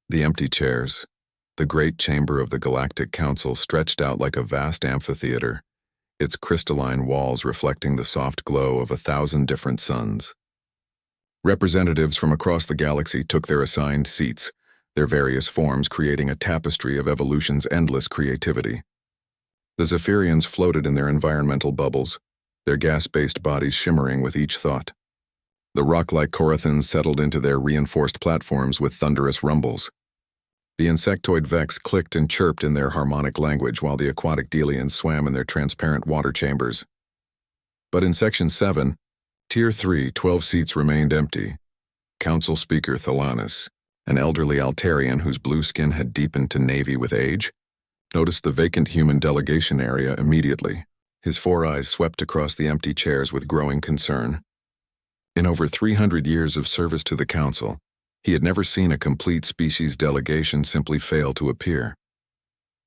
The empty chairs. The great chamber of the Galactic Council stretched out like a vast amphitheater, its crystalline walls reflecting the soft glow of 1,000 different suns. Representatives from across the galaxy took their assigned seats, their various forms creating a tapestry of evolution's endless creativity. The Zephyrians floated in their environmental bubbles, their gas-based bodies shimmering with each thought. The rock-like Corathans settled into their reinforced platforms with thunderous rumbles. The insectoid Vex clicked and chirped in their harmonic language while the aquatic Delians swam in their transparent water chambers. But in Section 7, Tier 3, 12 seats remained empty. Council Speaker Thalanis, an elderly Altarian whose blue skin had deepened to navy with age, noticed the vacant human delegation area immediately. His four eyes swept across the empty chairs with growing concern. In over 300 years of service to the Council, he had never seen a complete species delegation simply fail to appear.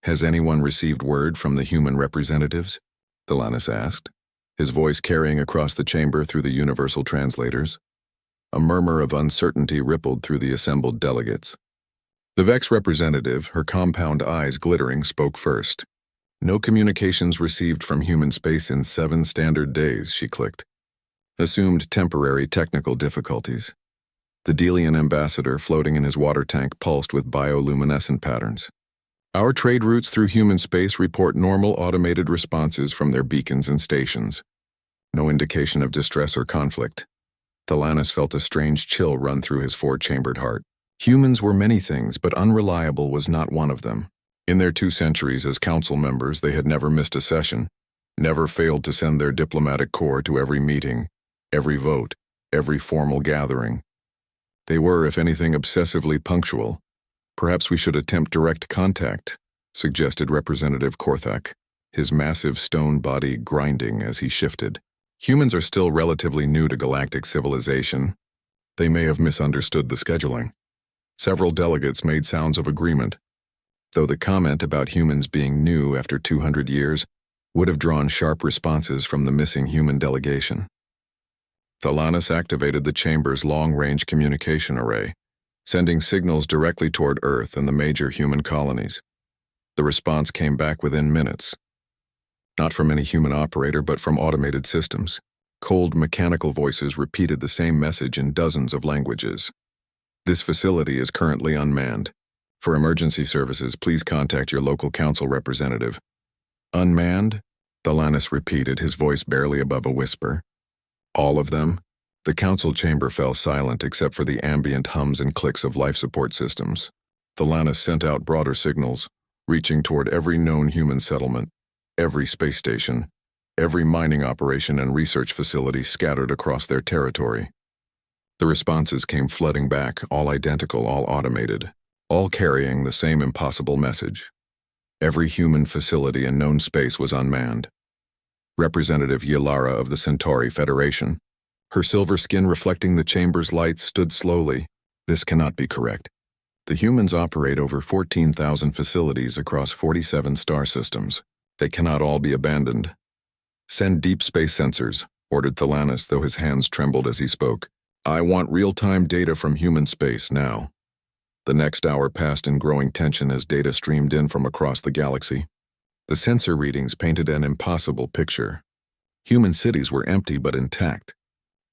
"Has anyone received word from the human representatives?" Thalanis asked, his voice carrying across the chamber through the universal translators. A murmur of uncertainty rippled through the assembled delegates. The Vex representative, her compound eyes glittering, spoke first. "No communications received from human space in 7 standard days," she clicked. "Assumed temporary technical difficulties." The Delian ambassador floating in his water tank pulsed with bioluminescent patterns. "Our trade routes through human space report normal automated responses from their beacons and stations. No indication of distress or conflict." Thalanis felt a strange chill run through his four-chambered heart. Humans were many things, but unreliable was not one of them. In their 2 centuries as council members, they had never missed a session, never failed to send their diplomatic corps to every meeting, every vote, every formal gathering. They were, if anything, obsessively punctual. "Perhaps we should attempt direct contact," suggested Representative Korthak, his massive stone body grinding as he shifted. "Humans are still relatively new to galactic civilization. They may have misunderstood the scheduling." Several delegates made sounds of agreement, though the comment about humans being new after 200 years would have drawn sharp responses from the missing human delegation. Thalanis activated the chamber's long-range communication array, sending signals directly toward Earth and the major human colonies. The response came back within minutes. Not from any human operator, but from automated systems. Cold mechanical voices repeated the same message in dozens of languages. "This facility is currently unmanned. For emergency services, please contact your local council representative." "Unmanned?" Thalanis repeated, his voice barely above a whisper. "All of them?" The council chamber fell silent except for the ambient hums and clicks of life support systems. Thalanis sent out broader signals, reaching toward every known human settlement, every space station, every mining operation and research facility scattered across their territory. The responses came flooding back, all identical, all automated, all carrying the same impossible message. Every human facility in known space was unmanned. Representative Ylara of the Centauri Federation, her silver skin reflecting the chamber's lights, stood slowly. "This cannot be correct. The humans operate over 14,000 facilities across 47 star systems. They cannot all be abandoned." "Send deep space sensors," ordered Thalanis, though his hands trembled as he spoke. "I want real-time data from human space now." The next hour passed in growing tension as data streamed in from across the galaxy. The sensor readings painted an impossible picture. Human cities were empty but intact.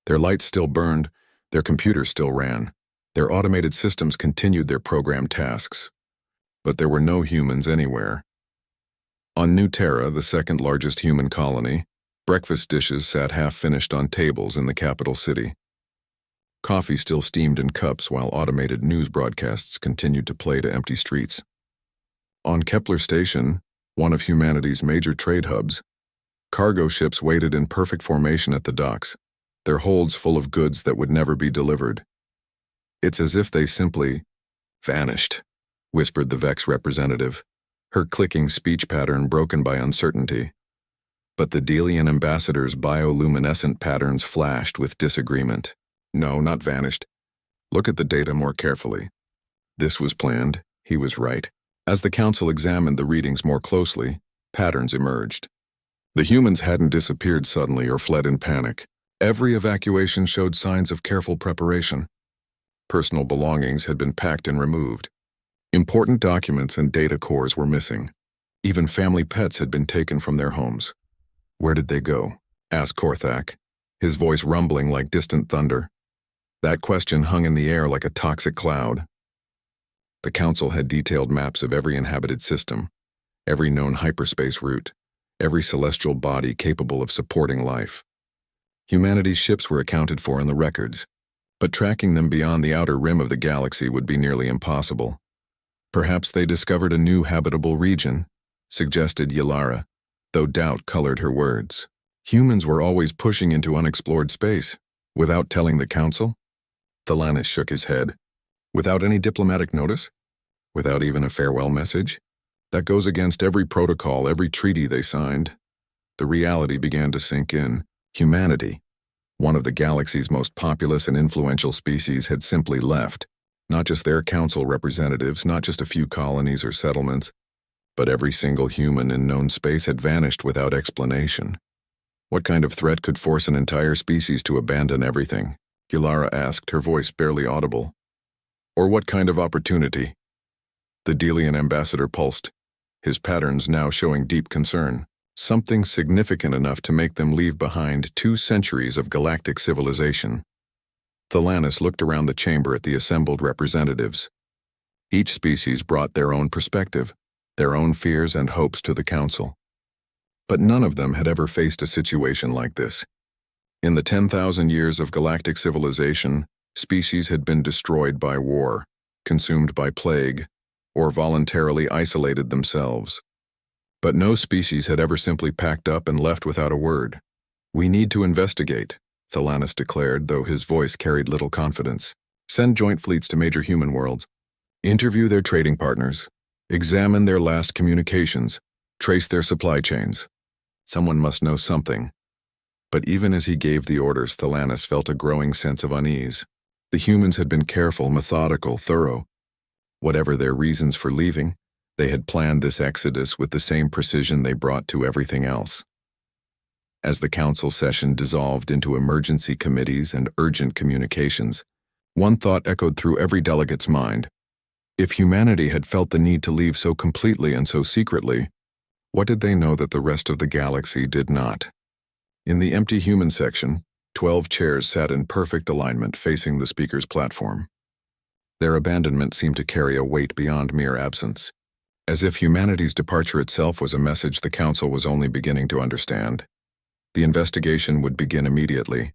Their lights still burned, their computers still ran, their automated systems continued their programmed tasks. But there were no humans anywhere. On New Terra, the second largest human colony, breakfast dishes sat half-finished on tables in the capital city. Coffee still steamed in cups while automated news broadcasts continued to play to empty streets. On Kepler Station, one of humanity's major trade hubs, cargo ships waited in perfect formation at the docks, their holds full of goods that would never be delivered. "It's as if they simply vanished," whispered the Vex representative, her clicking speech pattern broken by uncertainty. But the Delian ambassador's bioluminescent patterns flashed with disagreement. "No, not vanished. Look at the data more carefully." This was planned. He was right. As the council examined the readings more closely, patterns emerged. The humans hadn't disappeared suddenly or fled in panic. Every evacuation showed signs of careful preparation. Personal belongings had been packed and removed. Important documents and data cores were missing. Even family pets had been taken from their homes. Where did they go? Asked Korthak, his voice rumbling like distant thunder. That question hung in the air like a toxic cloud. The Council had detailed maps of every inhabited system, every known hyperspace route, every celestial body capable of supporting life. Humanity's ships were accounted for in the records, but tracking them beyond the outer rim of the galaxy would be nearly impossible. Perhaps they discovered a new habitable region, suggested Yalara, though doubt colored her words. Humans were always pushing into unexplored space, without telling the Council? Thalanis shook his head. Without any diplomatic notice? Without even a farewell message? That goes against every protocol, every treaty they signed. The reality began to sink in. Humanity, one of the galaxy's most populous and influential species, had simply left. Not just their council representatives, not just a few colonies or settlements, but every single human in known space had vanished without explanation. What kind of threat could force an entire species to abandon everything? Yalara asked, her voice barely audible. Or what kind of opportunity? The Delian ambassador pulsed, his patterns now showing deep concern. Something significant enough to make them leave behind 2 centuries of galactic civilization. Thalanis looked around the chamber at the assembled representatives. Each species brought their own perspective, their own fears and hopes to the Council. But none of them had ever faced a situation like this. In the 10,000 years of galactic civilization, species had been destroyed by war, consumed by plague, or voluntarily isolated themselves. But no species had ever simply packed up and left without a word. We need to investigate, Thalanis declared, though his voice carried little confidence. Send joint fleets to major human worlds. Interview their trading partners. Examine their last communications. Trace their supply chains. Someone must know something. But even as he gave the orders, Thalanis felt a growing sense of unease. The humans had been careful, methodical, thorough. Whatever their reasons for leaving, they had planned this exodus with the same precision they brought to everything else. As the council session dissolved into emergency committees and urgent communications, one thought echoed through every delegate's mind. If humanity had felt the need to leave so completely and so secretly, what did they know that the rest of the galaxy did not? In the empty human section, 12 chairs sat in perfect alignment facing the speaker's platform. Their abandonment seemed to carry a weight beyond mere absence. As if humanity's departure itself was a message the Council was only beginning to understand. The investigation would begin immediately.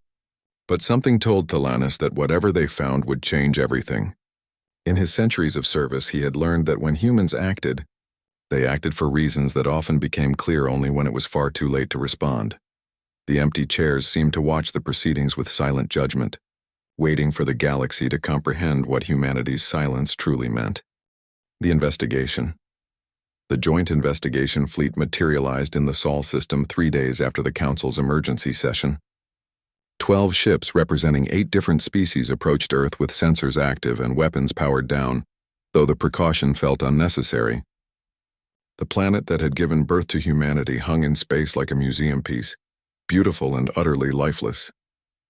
But something told Thalanis that whatever they found would change everything. In his centuries of service, he had learned that when humans acted, they acted for reasons that often became clear only when it was far too late to respond. The empty chairs seemed to watch the proceedings with silent judgment, waiting for the galaxy to comprehend what humanity's silence truly meant. The investigation. The joint investigation fleet materialized in the Sol system 3 days after the Council's emergency session. 12 ships representing 8 different species approached Earth with sensors active and weapons powered down, though the precaution felt unnecessary. The planet that had given birth to humanity hung in space like a museum piece, beautiful and utterly lifeless.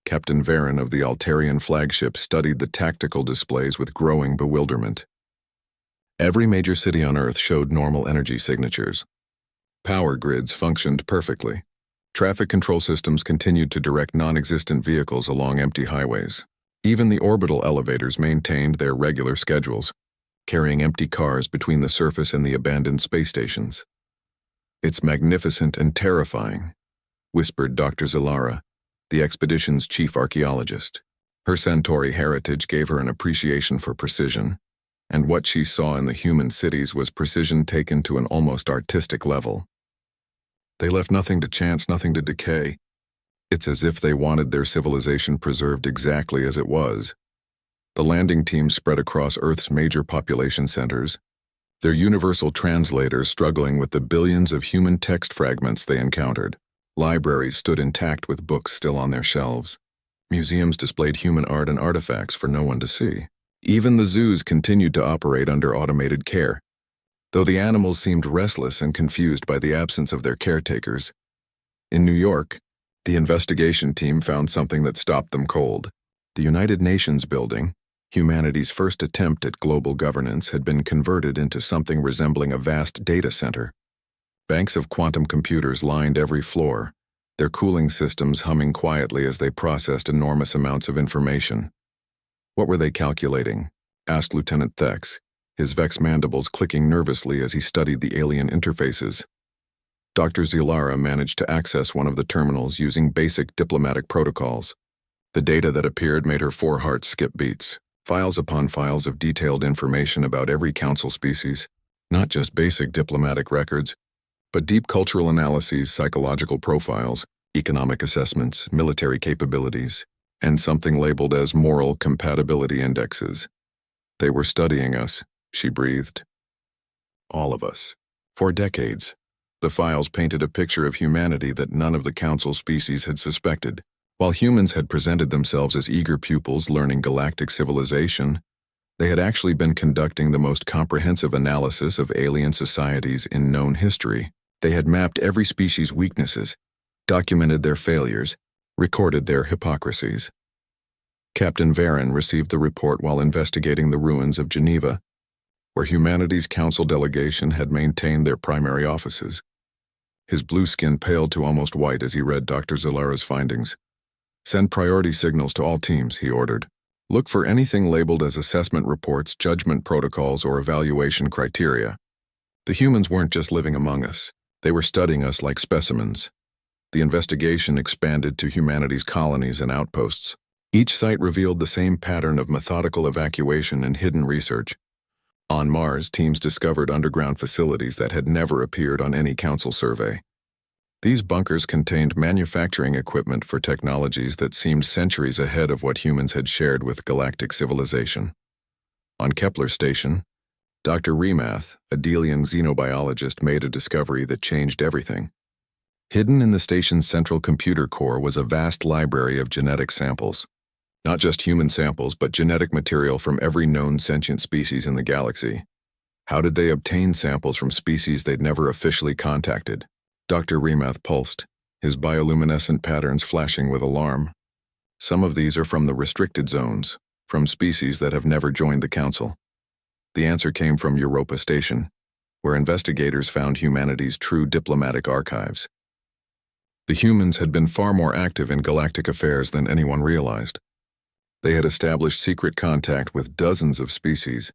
Captain Varen of the Altarian flagship studied the tactical displays with growing bewilderment. Every major city on Earth showed normal energy signatures. Power grids functioned perfectly. Traffic control systems continued to direct non-existent vehicles along empty highways. Even the orbital elevators maintained their regular schedules, carrying empty cars between the surface and the abandoned space stations. "It's magnificent and terrifying," whispered Dr. Zalara, the expedition's chief archaeologist. Her Centauri heritage gave her an appreciation for precision, and what she saw in the human cities was precision taken to an almost artistic level. They left nothing to chance, nothing to decay. It's as if they wanted their civilization preserved exactly as it was. The landing team spread across Earth's major population centers, their universal translators struggling with the billions of human text fragments they encountered. Libraries stood intact with books still on their shelves. Museums displayed human art and artifacts for no one to see. Even the zoos continued to operate under automated care, though the animals seemed restless and confused by the absence of their caretakers. In New York, the investigation team found something that stopped them cold. The United Nations building, Humanity's first attempt at global governance had been converted into something resembling a vast data center. Banks of quantum computers lined every floor, their cooling systems humming quietly as they processed enormous amounts of information. What were they calculating? Asked Lieutenant Thex, his Vex mandibles clicking nervously as he studied the alien interfaces. Dr. Zilara managed to access one of the terminals using basic diplomatic protocols. The data that appeared made her 4 hearts skip beats. Files upon files of detailed information about every council species, not just basic diplomatic records, but deep cultural analyses, psychological profiles, economic assessments, military capabilities, and something labeled as moral compatibility indexes. They were studying us, she breathed. All of us. For decades. The files painted a picture of humanity that none of the council species had suspected. While humans had presented themselves as eager pupils learning galactic civilization, they had actually been conducting the most comprehensive analysis of alien societies in known history. They had mapped every species' weaknesses, documented their failures, recorded their hypocrisies. Captain Varen received the report while investigating the ruins of Geneva, where humanity's council delegation had maintained their primary offices. His blue skin paled to almost white as he read Dr. Zilara's findings. Send priority signals to all teams, he ordered. Look for anything labeled as assessment reports, judgment protocols, or evaluation criteria. The humans weren't just living among us. They were studying us like specimens. The investigation expanded to humanity's colonies and outposts. Each site revealed the same pattern of methodical evacuation and hidden research. On Mars, teams discovered underground facilities that had never appeared on any council survey. These bunkers contained manufacturing equipment for technologies that seemed centuries ahead of what humans had shared with galactic civilization. On Kepler Station, Dr. Remath, a Delian xenobiologist, made a discovery that changed everything. Hidden in the station's central computer core was a vast library of genetic samples. Not just human samples, but genetic material from every known sentient species in the galaxy. How did they obtain samples from species they'd never officially contacted? Dr. Remath pulsed, his bioluminescent patterns flashing with alarm. Some of these are from the restricted zones, from species that have never joined the Council. The answer came from Europa Station, where investigators found humanity's true diplomatic archives. The humans had been far more active in galactic affairs than anyone realized. They had established secret contact with dozens of species,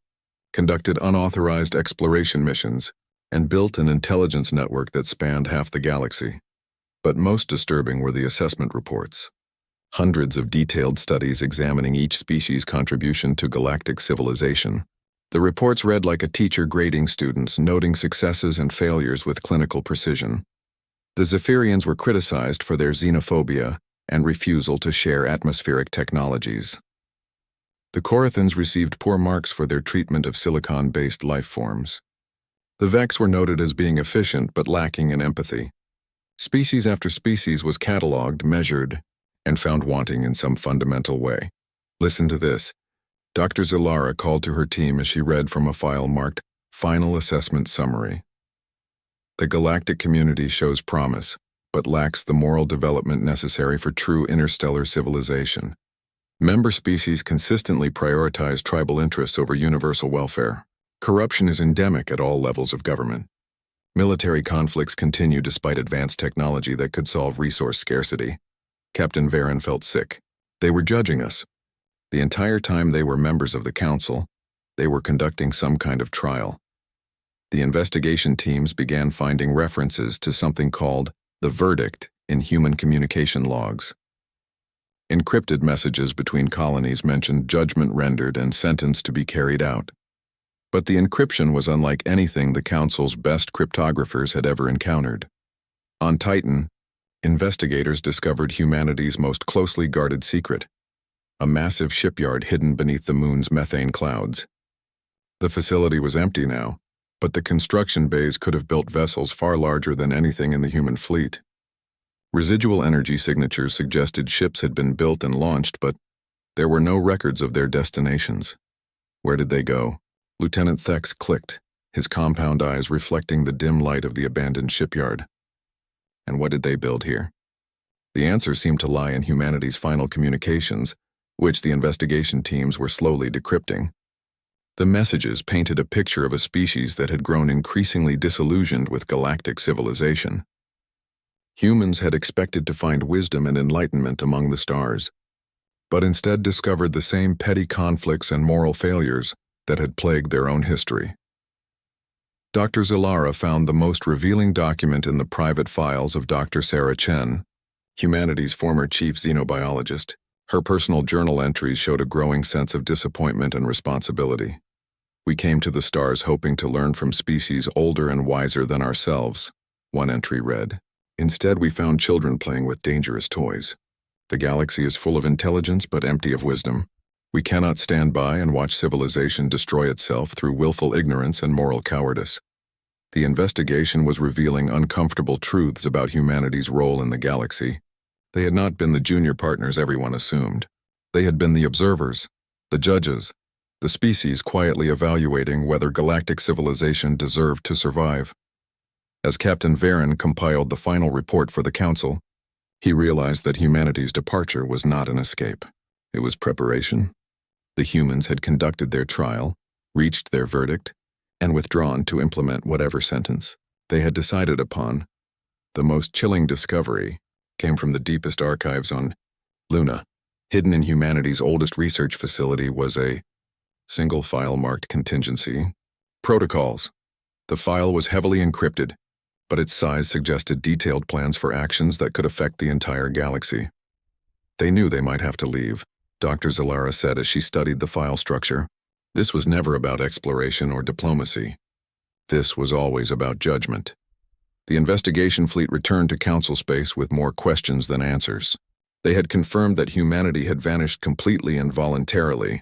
conducted unauthorized exploration missions, and built an intelligence network that spanned half the galaxy. But most disturbing were the assessment reports. Hundreds of detailed studies examining each species' contribution to galactic civilization. The reports read like a teacher grading students, noting successes and failures with clinical precision. The Zephyrians were criticized for their xenophobia and refusal to share atmospheric technologies. The Corathans received poor marks for their treatment of silicon-based life forms. The Vex were noted as being efficient but lacking in empathy. Species after species was catalogued, measured, and found wanting in some fundamental way. Listen to this. Dr. Zilara called to her team as she read from a file marked Final Assessment Summary. The galactic community shows promise, but lacks the moral development necessary for true interstellar civilization. Member species consistently prioritize tribal interests over universal welfare. Corruption is endemic at all levels of government. Military conflicts continue despite advanced technology that could solve resource scarcity. Captain Varen felt sick. They were judging us. The entire time they were members of the Council, they were conducting some kind of trial. The investigation teams began finding references to something called the verdict in human communication logs. Encrypted messages between colonies mentioned judgment rendered and sentence to be carried out. But the encryption was unlike anything the Council's best cryptographers had ever encountered. On Titan, investigators discovered humanity's most closely guarded secret, a massive shipyard hidden beneath the moon's methane clouds. The facility was empty now, but the construction bays could have built vessels far larger than anything in the human fleet. Residual energy signatures suggested ships had been built and launched, but there were no records of their destinations. Where did they go? Lieutenant Thex clicked, his compound eyes reflecting the dim light of the abandoned shipyard. And what did they build here? The answer seemed to lie in humanity's final communications, which the investigation teams were slowly decrypting. The messages painted a picture of a species that had grown increasingly disillusioned with galactic civilization. Humans had expected to find wisdom and enlightenment among the stars, but instead discovered the same petty conflicts and moral failures that had plagued their own history. Dr. Zilara found the most revealing document in the private files of Dr. Sarah Chen, humanity's former chief xenobiologist. Her personal journal entries showed a growing sense of disappointment and responsibility. "We came to the stars hoping to learn from species older and wiser than ourselves," one entry read. "Instead, we found children playing with dangerous toys. The galaxy is full of intelligence but empty of wisdom. We cannot stand by and watch civilization destroy itself through willful ignorance and moral cowardice." The investigation was revealing uncomfortable truths about humanity's role in the galaxy. They had not been the junior partners everyone assumed. They had been the observers, the judges, the species quietly evaluating whether galactic civilization deserved to survive. As Captain Varen compiled the final report for the Council, he realized that humanity's departure was not an escape. It was preparation. The humans had conducted their trial, reached their verdict, and withdrawn to implement whatever sentence they had decided upon. The most chilling discovery came from the deepest archives on Luna. Hidden in humanity's oldest research facility was a single file marked contingency. Protocols. The file was heavily encrypted, but its size suggested detailed plans for actions that could affect the entire galaxy. They knew they might have to leave, Dr. Zilara said as she studied the file structure. This was never about exploration or diplomacy. This was always about judgment. The investigation fleet returned to Council space with more questions than answers. They had confirmed that humanity had vanished completely and voluntarily.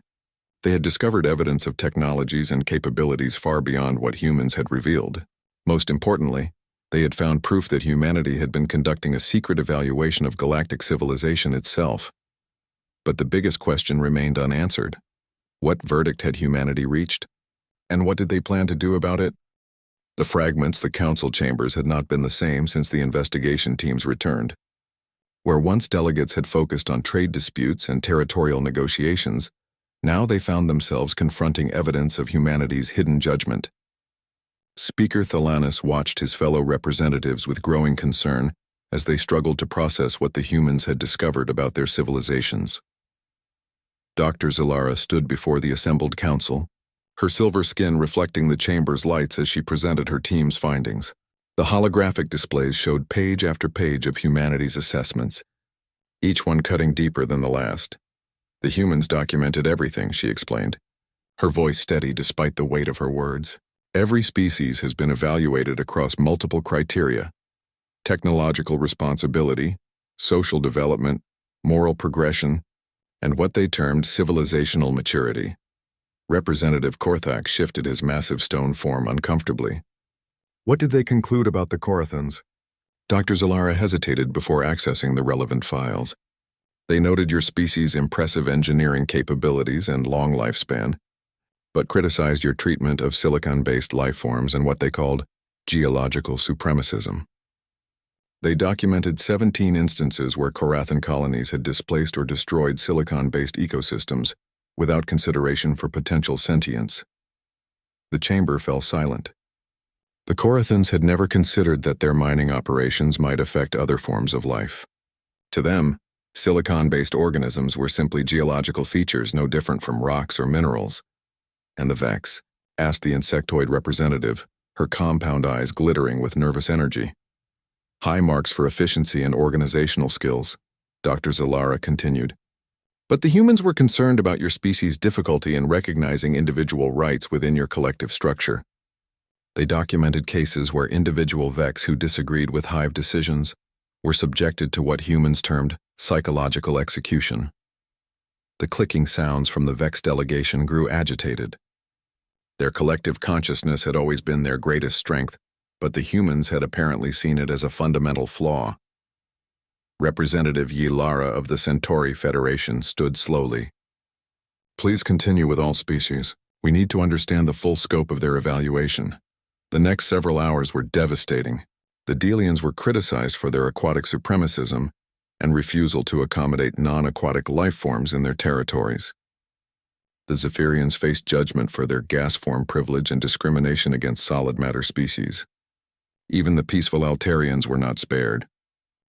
They had discovered evidence of technologies and capabilities far beyond what humans had revealed. Most importantly, they had found proof that humanity had been conducting a secret evaluation of galactic civilization itself. But the biggest question remained unanswered. What verdict had humanity reached? And what did they plan to do about it? The fragments, the council chambers, had not been the same since the investigation teams returned. Where once delegates had focused on trade disputes and territorial negotiations, now they found themselves confronting evidence of humanity's hidden judgment. Speaker Thalanis watched his fellow representatives with growing concern as they struggled to process what the humans had discovered about their civilizations. Dr. Zilara stood before the assembled council, her silver skin reflecting the chamber's lights as she presented her team's findings. The holographic displays showed page after page of humanity's assessments, each one cutting deeper than the last. The humans documented everything, she explained, her voice steady despite the weight of her words. Every species has been evaluated across multiple criteria: technological responsibility, social development, moral progression, and what they termed civilizational maturity. Representative Korthak shifted his massive stone form uncomfortably. What did they conclude about the Korathans? Dr. Zilara hesitated before accessing the relevant files. They noted your species' impressive engineering capabilities and long lifespan, but criticized your treatment of silicon-based life forms and what they called geological supremacism. They documented 17 instances where Korathan colonies had displaced or destroyed silicon-based ecosystems without consideration for potential sentience. The chamber fell silent. The Korathans had never considered that their mining operations might affect other forms of life. To them, silicon-based organisms were simply geological features no different from rocks or minerals. And the Vex? Asked the insectoid representative, her compound eyes glittering with nervous energy. High marks for efficiency and organizational skills, Dr. Zilara continued. But the humans were concerned about your species' difficulty in recognizing individual rights within your collective structure. They documented cases where individual Vex who disagreed with hive decisions were subjected to what humans termed psychological execution. The clicking sounds from the Vex delegation grew agitated. Their collective consciousness had always been their greatest strength, but the humans had apparently seen it as a fundamental flaw. Representative Yilara of the Centauri Federation stood slowly. Please continue with all species. We need to understand the full scope of their evaluation. The next several hours were devastating. The Delians were criticized for their aquatic supremacism, and refusal to accommodate non-aquatic life forms in their territories. The Zephyrians faced judgment for their gas form privilege and discrimination against solid matter species. Even the peaceful Altarians were not spared,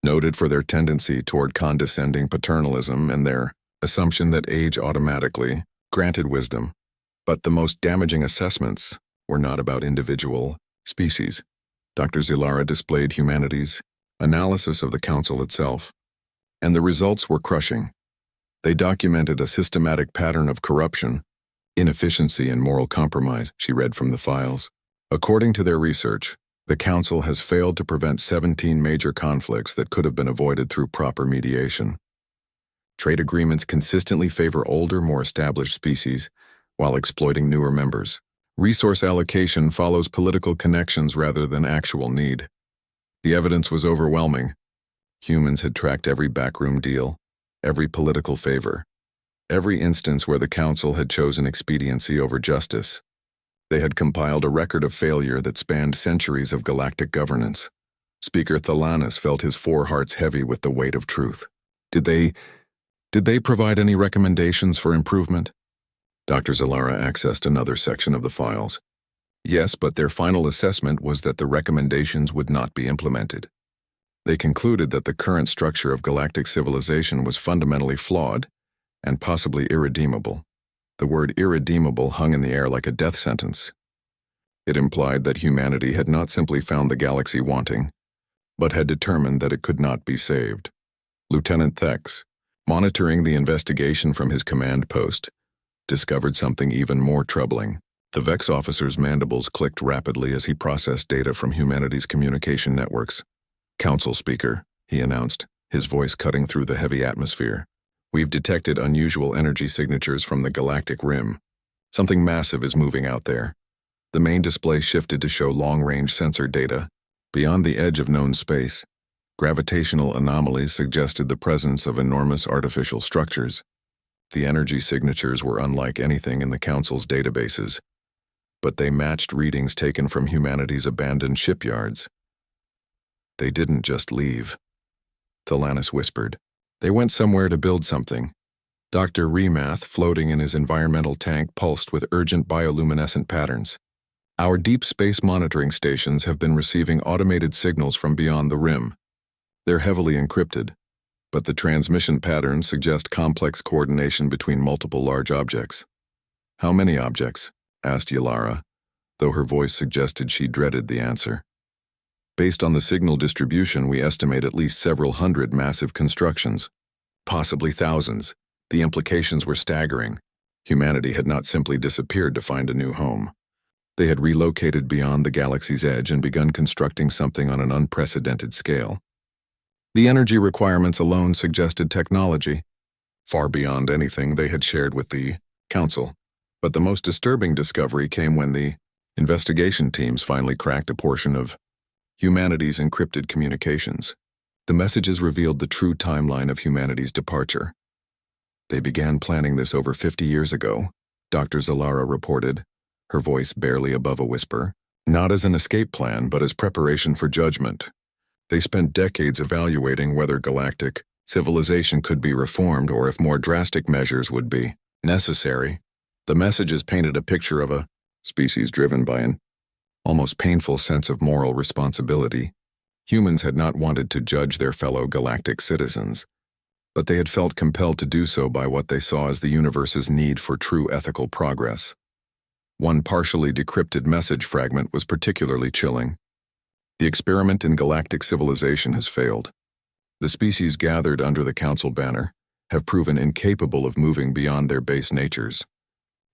noted for their tendency toward condescending paternalism and their assumption that age automatically granted wisdom. But the most damaging assessments were not about individual species. Dr. Zilara displayed humanity's analysis of the Council itself, and the results were crushing. They documented a systematic pattern of corruption, inefficiency, and moral compromise, she read from the files. According to their research, the Council has failed to prevent 17 major conflicts that could have been avoided through proper mediation. Trade agreements consistently favor older, more established species while exploiting newer members. Resource allocation follows political connections rather than actual need. The evidence was overwhelming. Humans had tracked every backroom deal, every political favor, every instance where the Council had chosen expediency over justice. They had compiled a record of failure that spanned centuries of galactic governance. Speaker Thalanis felt his four hearts heavy with the weight of truth. Did they provide any recommendations for improvement? Dr. Zilara accessed another section of the files. Yes, but their final assessment was that the recommendations would not be implemented. They concluded that the current structure of galactic civilization was fundamentally flawed and possibly irredeemable. The word irredeemable hung in the air like a death sentence. It implied that humanity had not simply found the galaxy wanting, but had determined that it could not be saved. Lieutenant Thex, monitoring the investigation from his command post, discovered something even more troubling. The Vex officer's mandibles clicked rapidly as he processed data from humanity's communication networks. "Council speaker," he announced, his voice cutting through the heavy atmosphere. "We've detected unusual energy signatures from the galactic rim. Something massive is moving out there." The main display shifted to show long-range sensor data. Beyond the edge of known space, gravitational anomalies suggested the presence of enormous artificial structures. The energy signatures were unlike anything in the Council's databases, but they matched readings taken from humanity's abandoned shipyards. "They didn't just leave," Thalanis whispered. "They went somewhere to build something." Dr. Remath, floating in his environmental tank, pulsed with urgent bioluminescent patterns. "Our deep space monitoring stations have been receiving automated signals from beyond the rim. They're heavily encrypted, but the transmission patterns suggest complex coordination between multiple large objects." "How many objects?" asked Yalara, though her voice suggested she dreaded the answer. "Based on the signal distribution, we estimate at least several hundred massive constructions. Possibly thousands." The implications were staggering. Humanity had not simply disappeared to find a new home. They had relocated beyond the galaxy's edge and begun constructing something on an unprecedented scale. The energy requirements alone suggested technology, far beyond anything they had shared with the Council. But the most disturbing discovery came when the investigation teams finally cracked a portion of humanity's encrypted communications. The messages revealed the true timeline of humanity's departure. "They began planning this over 50 years ago," Dr. Zilara reported, her voice barely above a whisper. "Not as an escape plan, but as preparation for judgment. They spent decades evaluating whether galactic civilization could be reformed or if more drastic measures would be necessary. The messages painted a picture of a species driven by an almost painful sense of moral responsibility. Humans had not wanted to judge their fellow galactic citizens, but they had felt compelled to do so by what they saw as the universe's need for true ethical progress. One partially decrypted message fragment was particularly chilling. "The experiment in galactic civilization has failed. The species gathered under the Council banner have proven incapable of moving beyond their base natures.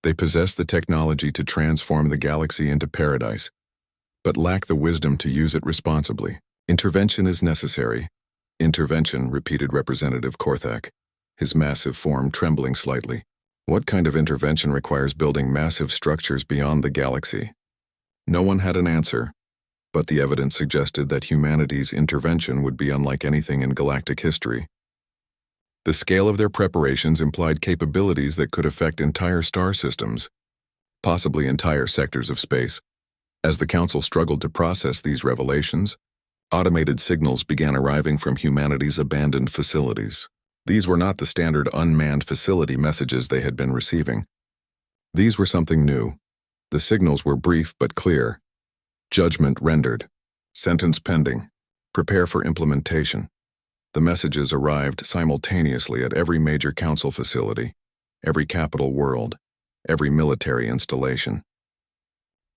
They possess the technology to transform the galaxy into paradise, but lack the wisdom to use it responsibly. Intervention is necessary." "Intervention," repeated Representative Korthak, his massive form trembling slightly. "What kind of intervention requires building massive structures beyond the galaxy?" No one had an answer, but the evidence suggested that humanity's intervention would be unlike anything in galactic history. The scale of their preparations implied capabilities that could affect entire star systems, possibly entire sectors of space. As the Council struggled to process these revelations, Automated signals began arriving from humanity's abandoned facilities. These were not the standard unmanned facility messages they had been receiving. These were something new. The signals were brief but clear. Judgment rendered. Sentence pending. Prepare for implementation. The messages arrived simultaneously at every major council facility, every capital world, every military installation.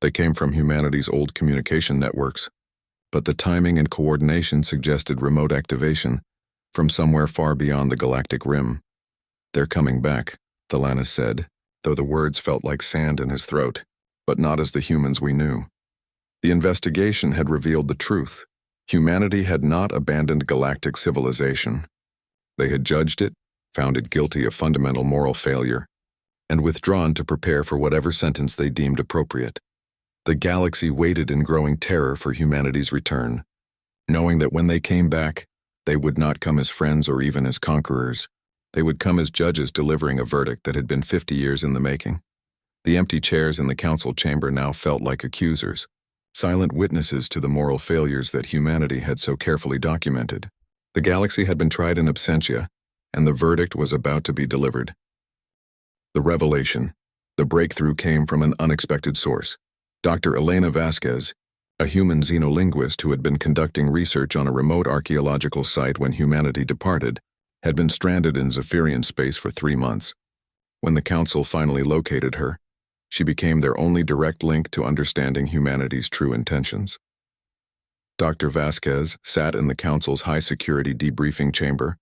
They came from humanity's old communication networks, but the timing and coordination suggested remote activation from somewhere far beyond the galactic rim. "They're coming back," Thalanis said, though the words felt like sand in his throat, but not as the humans we knew. The investigation had revealed the truth. Humanity had not abandoned galactic civilization. They had judged it, found it guilty of fundamental moral failure, and withdrawn to prepare for whatever sentence they deemed appropriate. The galaxy waited in growing terror for humanity's return, knowing that when they came back, they would not come as friends or even as conquerors. They would come as judges delivering a verdict that had been 50 years in the making. The empty chairs in the council chamber now felt like accusers, silent witnesses to the moral failures that humanity had so carefully documented. The galaxy had been tried in absentia, and the verdict was about to be delivered. The revelation, the breakthrough came from an unexpected source. Dr. Elena Vasquez, a human xenolinguist who had been conducting research on a remote archaeological site when humanity departed, had been stranded in Zephyrian space for 3 months. When the council finally located her, she became their only direct link to understanding humanity's true intentions. Dr. Vasquez sat in the council's high-security debriefing chamber,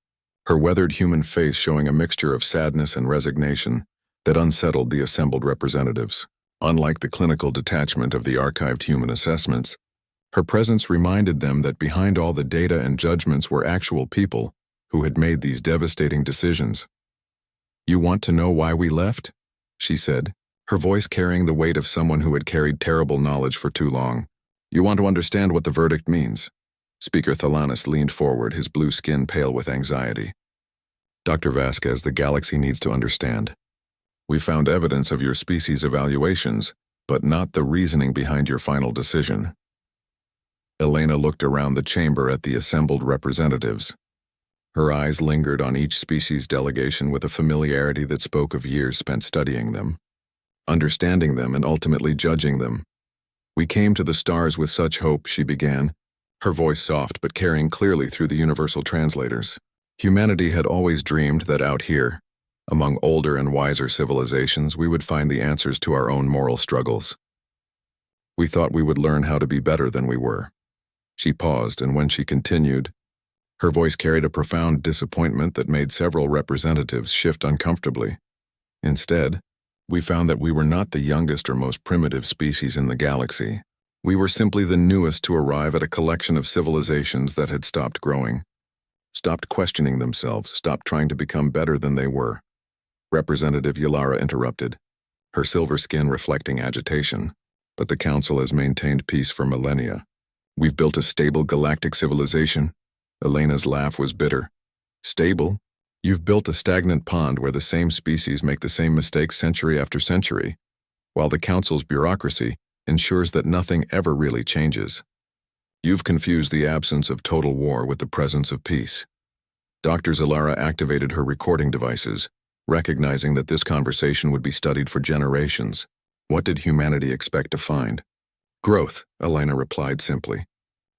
her weathered human face showing a mixture of sadness and resignation that unsettled the assembled representatives. Unlike the clinical detachment of the archived human assessments, her presence reminded them that behind all the data and judgments were actual people who had made these devastating decisions. "You want to know why we left?" she said, her voice carrying the weight of someone who had carried terrible knowledge for too long. "You want to understand what the verdict means?" Speaker Thalanis leaned forward, his blue skin pale with anxiety. "Dr. Vasquez, the galaxy needs to understand. We found evidence of your species evaluations, but not the reasoning behind your final decision." Elena looked around the chamber at the assembled representatives. Her eyes lingered on each species delegation with a familiarity that spoke of years spent studying them, understanding them, and ultimately judging them. "We came to the stars with such hope," she began, her voice soft but carrying clearly through the universal translators. "Humanity had always dreamed that out here, among older and wiser civilizations, we would find the answers to our own moral struggles. We thought we would learn how to be better than we were." She paused, and when she continued, her voice carried a profound disappointment that made several representatives shift uncomfortably. "Instead, we found that we were not the youngest or most primitive species in the galaxy. We were simply the newest to arrive at a collection of civilizations that had stopped growing, stopped questioning themselves, stopped trying to become better than they were." Representative Yalara interrupted, her silver skin reflecting agitation. "But the Council has maintained peace for millennia. We've built a stable galactic civilization." Elena's laugh was bitter. "Stable? You've built a stagnant pond where the same species make the same mistakes century after century, while the Council's bureaucracy ensures that nothing ever really changes. You've confused the absence of total war with the presence of peace." Dr. Zalara activated her recording devices, recognizing that this conversation would be studied for generations. What did humanity expect to find? "Growth," Elena replied simply.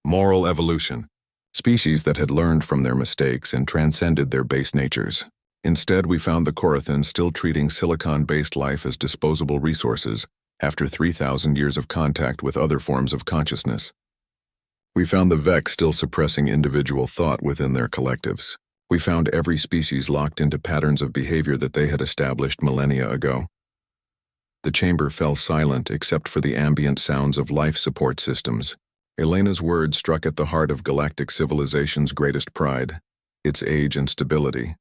"Moral evolution. Species that had learned from their mistakes and transcended their base natures. Instead, we found the Corathans still treating silicon-based life as disposable resources after 3,000 years of contact with other forms of consciousness. We found the Vex still suppressing individual thought within their collectives. We found every species locked into patterns of behavior that they had established millennia ago." The chamber fell silent except for the ambient sounds of life support systems. Elena's words struck at the heart of galactic civilization's greatest pride, its age and stability.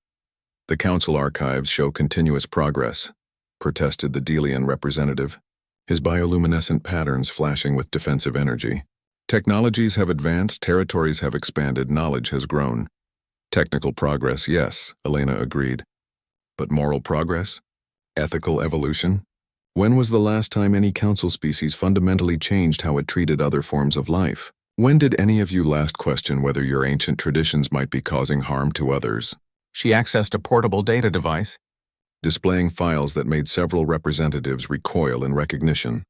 "The Council archives show continuous progress," protested the Delian representative, his bioluminescent patterns flashing with defensive energy. "Technologies have advanced, territories have expanded, knowledge has grown." "Technical progress, yes," Elena agreed. "But moral progress? Ethical evolution? When was the last time any council species fundamentally changed how it treated other forms of life?" When did any of you last question whether your ancient traditions might be causing harm to others? She accessed a portable data device, Displaying files that made several representatives recoil in recognition.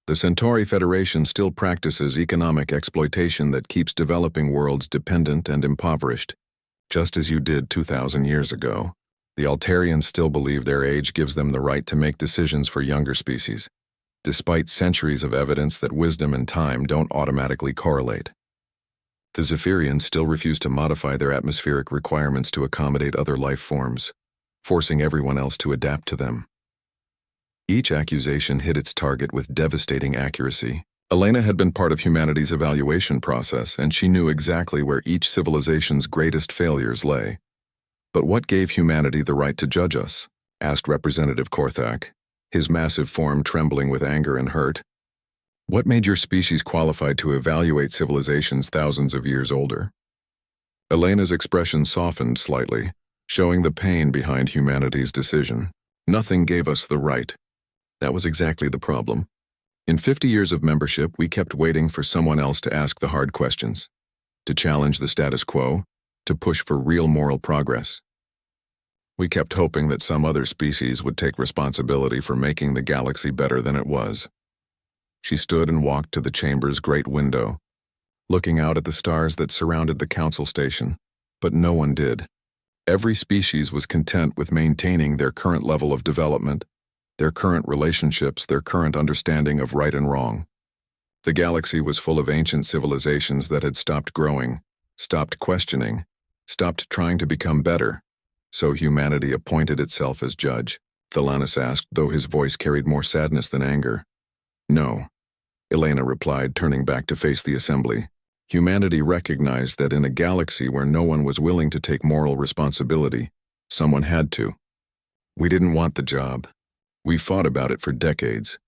The Centauri Federation still practices economic exploitation that keeps developing worlds dependent and impoverished, just as you did 2,000 years ago. The Altarians still believe their age gives them the right to make decisions for younger species, despite centuries of evidence that wisdom and time don't automatically correlate. The Zephyrians still refuse to modify their atmospheric requirements to accommodate other life forms, forcing everyone else to adapt to them. Each accusation hit its target with devastating accuracy. Elena had been part of humanity's evaluation process, and she knew exactly where each civilization's greatest failures lay. But what gave humanity the right to judge us? Asked Representative Korthak, his massive form trembling with anger and hurt. What made your species qualified to evaluate civilizations thousands of years older? Elena's expression softened slightly, showing the pain behind humanity's decision. Nothing gave us the right. That was exactly the problem. In 50 years of membership, we kept waiting for someone else to ask the hard questions, to challenge the status quo, to push for real moral progress. We kept hoping that some other species would take responsibility for making the galaxy better than it was. She stood and walked to the chamber's great window, looking out at the stars that surrounded the council station, but no one did. Every species was content with maintaining their current level of development, their current relationships, their current understanding of right and wrong. The galaxy was full of ancient civilizations that had stopped growing, stopped questioning, stopped trying to become better. So humanity appointed itself as judge, Thalanis asked, though his voice carried more sadness than anger. No, Elena replied, turning back to face the assembly. Humanity recognized that in a galaxy where no one was willing to take moral responsibility, someone had to. We didn't want the job. We fought about it for decades,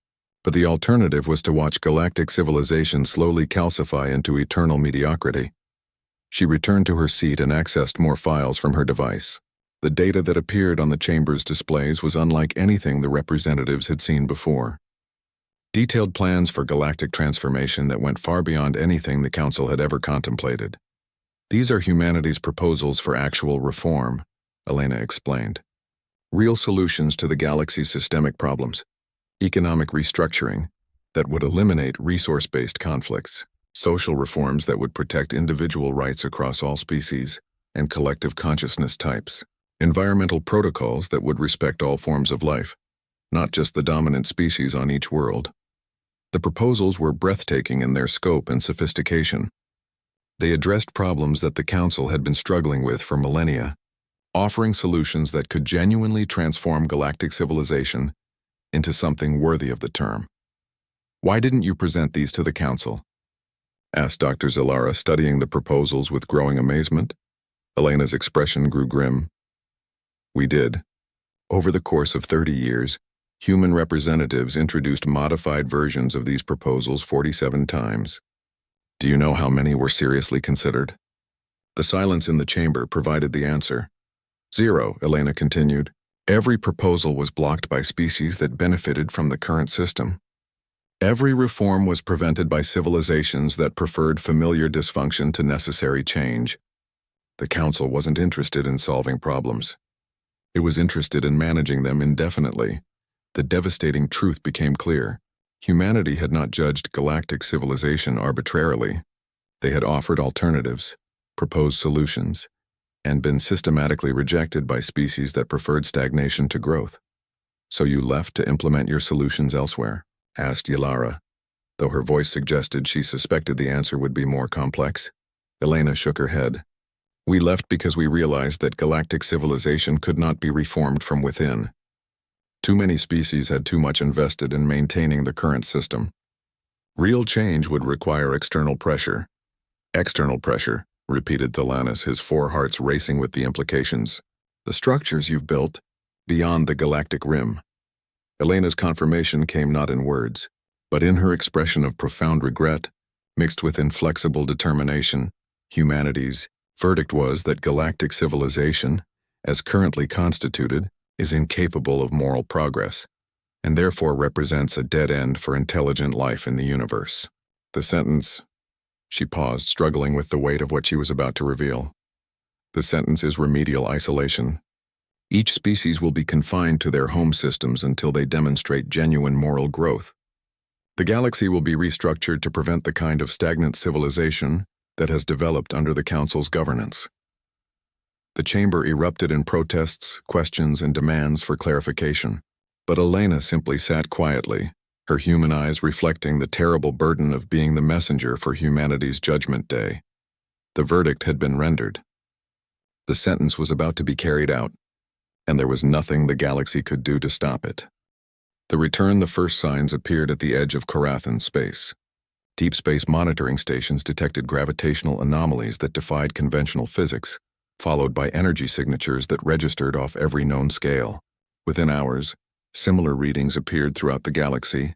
but the alternative was to watch galactic civilization slowly calcify into eternal mediocrity. She returned to her seat and accessed more files from her device. The data that appeared on the chamber's displays was unlike anything the representatives had seen before. Detailed plans for galactic transformation that went far beyond anything the Council had ever contemplated. These are humanity's proposals for actual reform, Elena explained. Real solutions to the galaxy's systemic problems, economic restructuring that would eliminate resource-based conflicts, social reforms that would protect individual rights across all species and collective consciousness types, environmental protocols that would respect all forms of life, not just the dominant species on each world. The proposals were breathtaking in their scope and sophistication. They addressed problems that the Council had been struggling with for millennia, offering solutions that could genuinely transform galactic civilization into something worthy of the term. Why didn't you present these to the Council? Asked Dr. Zilara, studying the proposals with growing amazement. Elena's expression grew grim. We did. Over the course of 30 years, human representatives introduced modified versions of these proposals 47 times. Do you know how many were seriously considered? The silence in the chamber provided the answer. 0, Elena continued. Every proposal was blocked by species that benefited from the current system. Every reform was prevented by civilizations that preferred familiar dysfunction to necessary change. The Council wasn't interested in solving problems. It was interested in managing them indefinitely. The devastating truth became clear. Humanity had not judged galactic civilization arbitrarily. They had offered alternatives, proposed solutions, and been systematically rejected by species that preferred stagnation to growth. So you left to implement your solutions elsewhere? Asked Yalara, though her voice suggested she suspected the answer would be more complex. Elena shook her head. We left because we realized that galactic civilization could not be reformed from within. Too many species had too much invested in maintaining the current system. Real change would require external pressure. External pressure, repeated Thalanis, his four hearts racing with the implications. The structures you've built, beyond the galactic rim. Elena's confirmation came not in words, but in her expression of profound regret, mixed with inflexible determination. Humanity's verdict was that galactic civilization, as currently constituted, is incapable of moral progress, and therefore represents a dead end for intelligent life in the universe. The sentence, She paused, struggling with the weight of what she was about to reveal. The sentence is remedial isolation. Each species will be confined to their home systems until they demonstrate genuine moral growth. The galaxy will be restructured to prevent the kind of stagnant civilization that has developed under the Council's governance. The chamber erupted in protests, questions, and demands for clarification. But Elena simply sat quietly, her human eyes reflecting the terrible burden of being the messenger for humanity's judgment day. The verdict had been rendered. The sentence was about to be carried out, and there was nothing the galaxy could do to stop it. The first signs appeared at the edge of Carathan space. Deep space monitoring stations detected gravitational anomalies that defied conventional physics, followed by energy signatures that registered off every known scale. Within hours, similar readings appeared throughout the galaxy,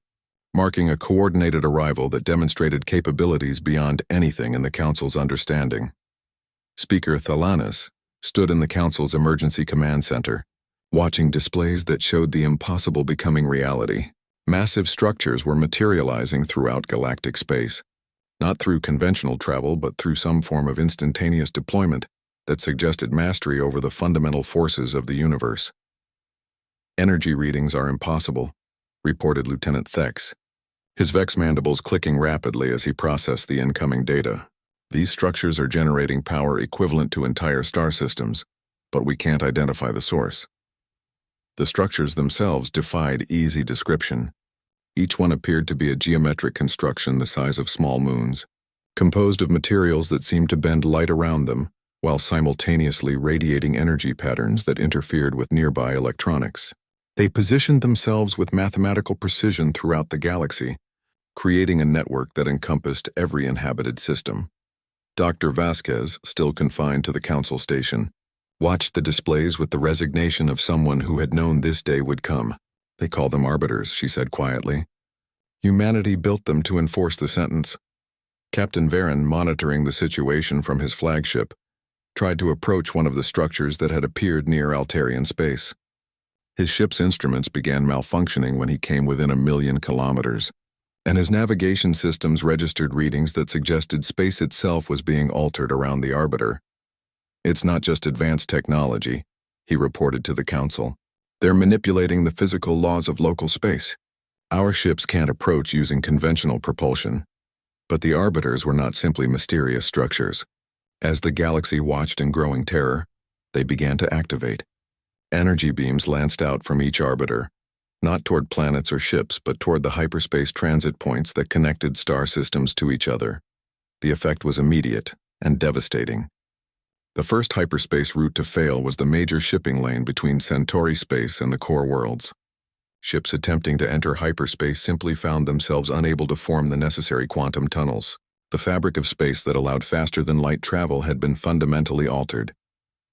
marking a coordinated arrival that demonstrated capabilities beyond anything in the Council's understanding. Speaker Thalanis stood in the Council's Emergency Command Center, watching displays that showed the impossible becoming reality. Massive structures were materializing throughout galactic space, not through conventional travel but through some form of instantaneous deployment that suggested mastery over the fundamental forces of the universe. Energy readings are impossible, reported Lieutenant Thex, his Vex mandibles clicking rapidly as he processed the incoming data. These structures are generating power equivalent to entire star systems, but we can't identify the source. The structures themselves defied easy description. Each one appeared to be a geometric construction the size of small moons, composed of materials that seemed to bend light around them, while simultaneously radiating energy patterns that interfered with nearby electronics. They positioned themselves with mathematical precision throughout the galaxy, creating a network that encompassed every inhabited system. Dr. Vasquez, still confined to the Council station, watched the displays with the resignation of someone who had known this day would come. They call them arbiters, she said quietly. Humanity built them to enforce the sentence. Captain Varen, monitoring the situation from his flagship, tried to approach one of the structures that had appeared near Altarian space. His ship's instruments began malfunctioning when he came within 1,000,000 kilometers, and his navigation systems registered readings that suggested space itself was being altered around the arbiter. It's not just advanced technology, he reported to the Council. They're manipulating the physical laws of local space. Our ships can't approach using conventional propulsion. But the arbiters were not simply mysterious structures. As the galaxy watched in growing terror, they began to activate. Energy beams lanced out from each arbiter, not toward planets or ships, but toward the hyperspace transit points that connected star systems to each other. The effect was immediate and devastating. The first hyperspace route to fail was the major shipping lane between Centauri space and the core worlds. Ships attempting to enter hyperspace simply found themselves unable to form the necessary quantum tunnels. The fabric of space that allowed faster-than-light travel had been fundamentally altered.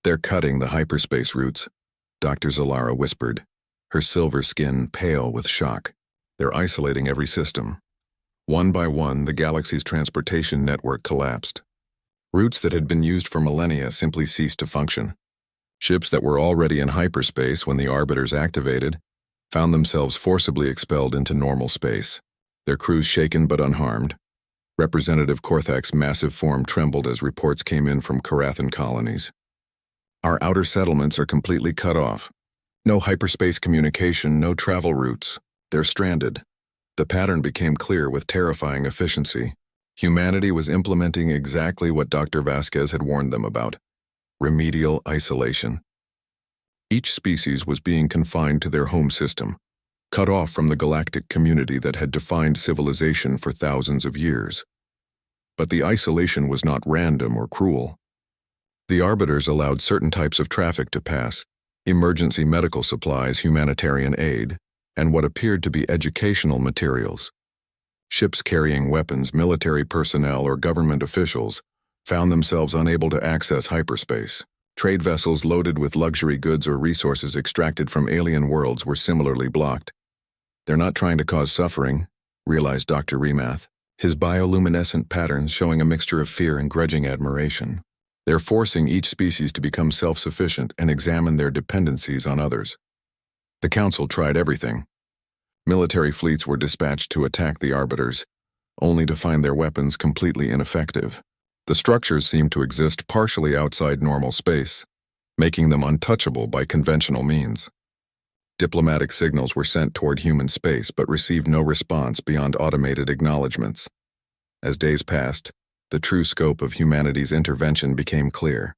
"They're cutting the hyperspace routes," Dr. Zalara whispered, her silver skin pale with shock. "They're isolating every system." One by one, the galaxy's transportation network collapsed. Routes that had been used for millennia simply ceased to function. Ships that were already in hyperspace when the arbiters activated found themselves forcibly expelled into normal space, their crews shaken but unharmed. Representative Korthak's massive form trembled as reports came in from Carathan colonies. "Our outer settlements are completely cut off. No hyperspace communication, no travel routes. They're stranded." The pattern became clear with terrifying efficiency. Humanity was implementing exactly what Dr. Vasquez had warned them about: remedial isolation. Each species was being confined to their home system, cut off from the galactic community that had defined civilization for thousands of years. But the isolation was not random or cruel. The arbiters allowed certain types of traffic to pass: emergency medical supplies, humanitarian aid, and what appeared to be educational materials. Ships carrying weapons, military personnel, or government officials found themselves unable to access hyperspace. Trade vessels loaded with luxury goods or resources extracted from alien worlds were similarly blocked. "They're not trying to cause suffering," realized Dr. Remath, his bioluminescent patterns showing a mixture of fear and grudging admiration. "They're forcing each species to become self-sufficient and examine their dependencies on others." The Council tried everything. Military fleets were dispatched to attack the arbiters. only to find their weapons completely ineffective. The structures seemed to exist partially outside normal space, making them untouchable by conventional means. Diplomatic signals were sent toward human space but received no response beyond automated acknowledgments. As days passed, the true scope of humanity's intervention became clear.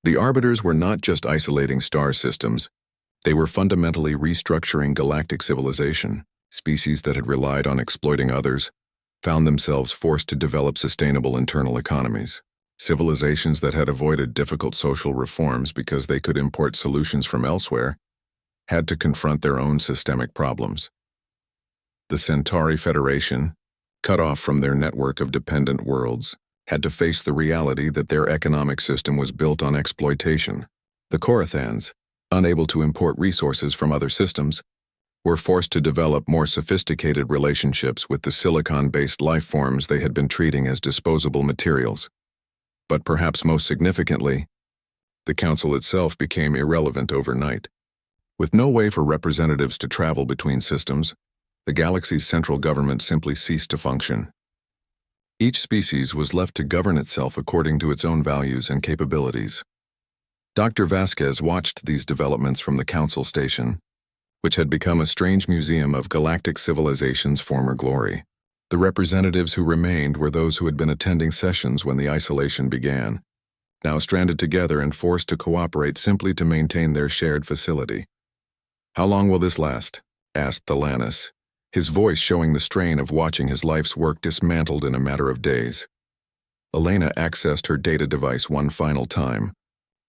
The Arbiters were not just isolating star systems, they were fundamentally restructuring galactic civilization. Species that had relied on exploiting others found themselves forced to develop sustainable internal economies. Civilizations that had avoided difficult social reforms because they could import solutions from elsewhere had to confront their own systemic problems. The Centauri Federation, cut off from their network of dependent worlds, had to face the reality that their economic system was built on exploitation. The Corathans, unable to import resources from other systems, were forced to develop more sophisticated relationships with the silicon-based life forms they had been treating as disposable materials. But perhaps most significantly, the Council itself became irrelevant overnight. With no way for representatives to travel between systems, the galaxy's central government simply ceased to function. Each species was left to govern itself according to its own values and capabilities. Dr. Vasquez watched these developments from the Council station, which had become a strange museum of galactic civilization's former glory. The representatives who remained were those who had been attending sessions when the isolation began, now stranded together and forced to cooperate simply to maintain their shared facility. "How long will this last?" asked Thalanis, his voice showing the strain of watching his life's work dismantled in a matter of days. Elena accessed her data device one final time,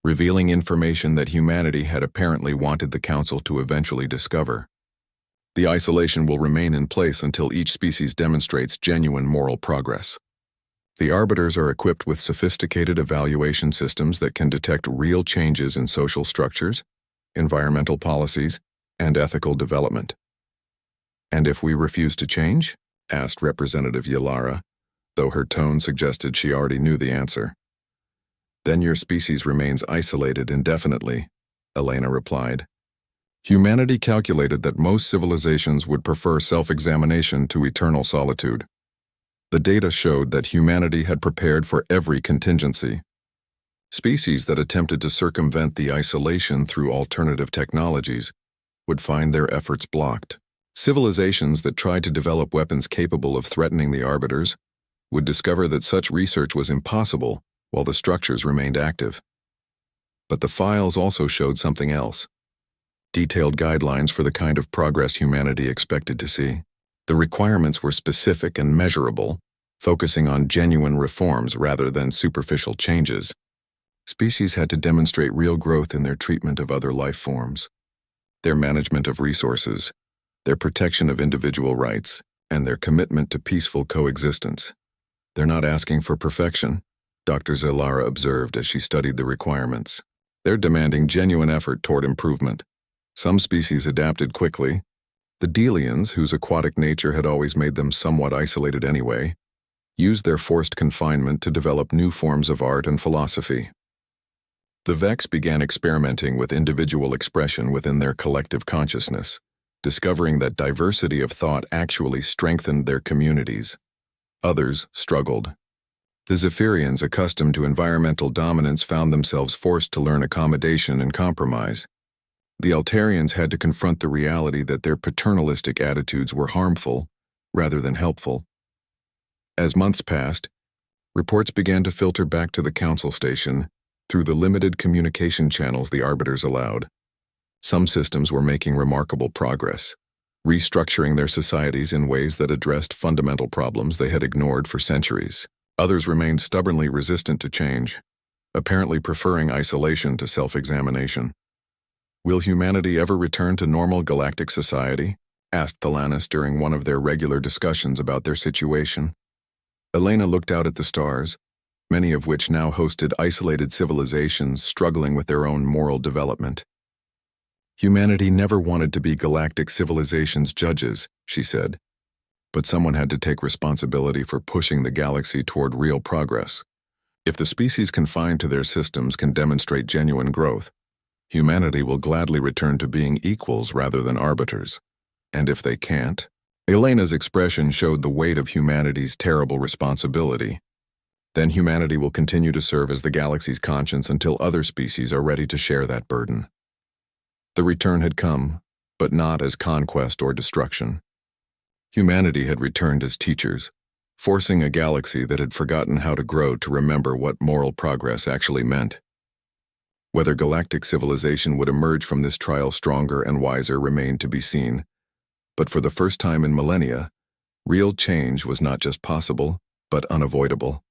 revealing information that humanity had apparently wanted the Council to eventually discover. The isolation will remain in place until each species demonstrates genuine moral progress. The Arbiters are equipped with sophisticated evaluation systems that can detect real changes in social structures, environmental policies, and ethical development. "And if we refuse to change?" asked Representative Yalara, though her tone suggested she already knew the answer. "Then your species remains isolated indefinitely," Elena replied. Humanity calculated that most civilizations would prefer self-examination to eternal solitude. The data showed that humanity had prepared for every contingency. Species that attempted to circumvent the isolation through alternative technologies would find their efforts blocked. Civilizations that tried to develop weapons capable of threatening the Arbiters would discover that such research was impossible while the structures remained active. But the files also showed something else: detailed guidelines for the kind of progress humanity expected to see. The requirements were specific and measurable, focusing on genuine reforms rather than superficial changes. Species had to demonstrate real growth in their treatment of other life forms, their management of resources, their protection of individual rights, and their commitment to peaceful coexistence. "They're not asking for perfection," Dr. Zalara observed as she studied the requirements. "They're demanding genuine effort toward improvement." Some species adapted quickly. The Delians, whose aquatic nature had always made them somewhat isolated anyway, used their forced confinement to develop new forms of art and philosophy. The Vex began experimenting with individual expression within their collective consciousness, discovering that diversity of thought actually strengthened their communities. Others struggled. The Zephyrians, accustomed to environmental dominance, found themselves forced to learn accommodation and compromise. The Altarians had to confront the reality that their paternalistic attitudes were harmful rather than helpful. As months passed, reports began to filter back to the Council station through the limited communication channels the Arbiters allowed. Some systems were making remarkable progress, restructuring their societies in ways that addressed fundamental problems they had ignored for centuries. Others remained stubbornly resistant to change, apparently preferring isolation to self-examination. "Will humanity ever return to normal galactic society?" asked Thalanis during one of their regular discussions about their situation. Elena looked out at the stars, many of which now hosted isolated civilizations struggling with their own moral development. "Humanity never wanted to be galactic civilizations' judges," she said, "but someone had to take responsibility for pushing the galaxy toward real progress. If the species confined to their systems can demonstrate genuine growth, humanity will gladly return to being equals rather than arbiters. And if they can't, Elena's expression showed the weight of humanity's terrible responsibility. Then humanity will continue to serve as the galaxy's conscience until other species are ready to share that burden. The return had come, but not as conquest or destruction. Humanity had returned as teachers, forcing a galaxy that had forgotten how to grow to remember what moral progress actually meant. Whether galactic civilization would emerge from this trial stronger and wiser remained to be seen, but for the first time in millennia, real change was not just possible, but unavoidable.